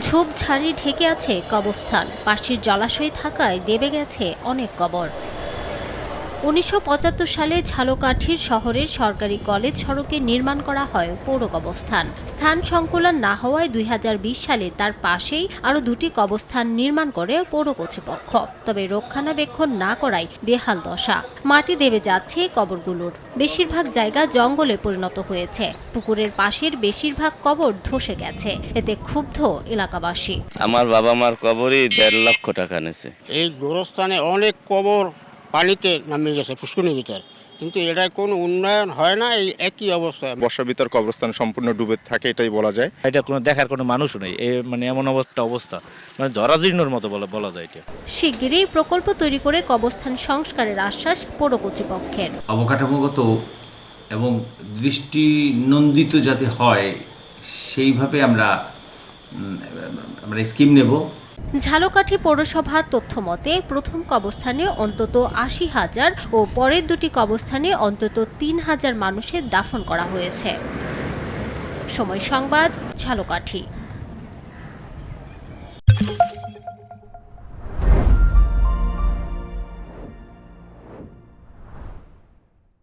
ঝোপঝাড়ি ঢেকে আছে কবরস্থান, পাশের জলাশয় থাকায় দেবে গেছে অনেক কবর। ১৯৭৫ সালে ঝালকাঠির শহরের সরকারি কলেজ সড়কে নির্মাণ করা হয় পৌর কবরস্থান। স্থান সংকুলান না হওয়ায় ২০২০ সালে তার পাশেই আরও দুটি কবরস্থান নির্মাণ করে পৌর কর্তৃপক্ষ। তবে রক্ষণাবেক্ষণ না করায় বেহাল দশা, মাটি দেবে যাচ্ছে কবরগুলোর। বেশিরভাগ জায়গা জঙ্গলে পরিণত হয়েছে, পুকুরের পাশের বেশিরভাগ কবর ধসে গেছে। এতে ক্ষুব্ধ এলাকাবাসী। আমার বাবা মার কবরই ১.৫ লক্ষ টাকা নিয়েছে। এই গোরস্থানে অনেক কবর পানিতে নামে গেছে পুষ্করিণীর ভিতর, কিন্তু এটা কোনো উন্নয়ন হয় না, এই একই অবস্থা। বর্ষার ভিতর কবরস্থান সম্পূর্ণ ডুবে থাকে, এটাই বলা যায়। এটা কোনো দেখার কোনো মানুষও নেই, এমন অবস্থা মানে জরাজীর্ণর মতো বলা যায় এটা। শিগগিরই প্রকল্প তৈরি করে কবরস্থান সংস্কারের আশ্বাস পৌর কর্তৃপক্ষের। অবকাঠামোগত এবং দৃষ্টিনন্দিত যাতে হয় সেইভাবে আমরা স্কিম নেব। ঝালকাঠি পৌরসভা তথ্য মতে প্রথম কবরস্থানে অন্তত ৮০,০০০ ও পরের দুটি কবরস্থানে অন্তত ৩,০০০ মানুষের দাফন করা হয়েছে। সময় সংবাদ, ঝালকাঠি।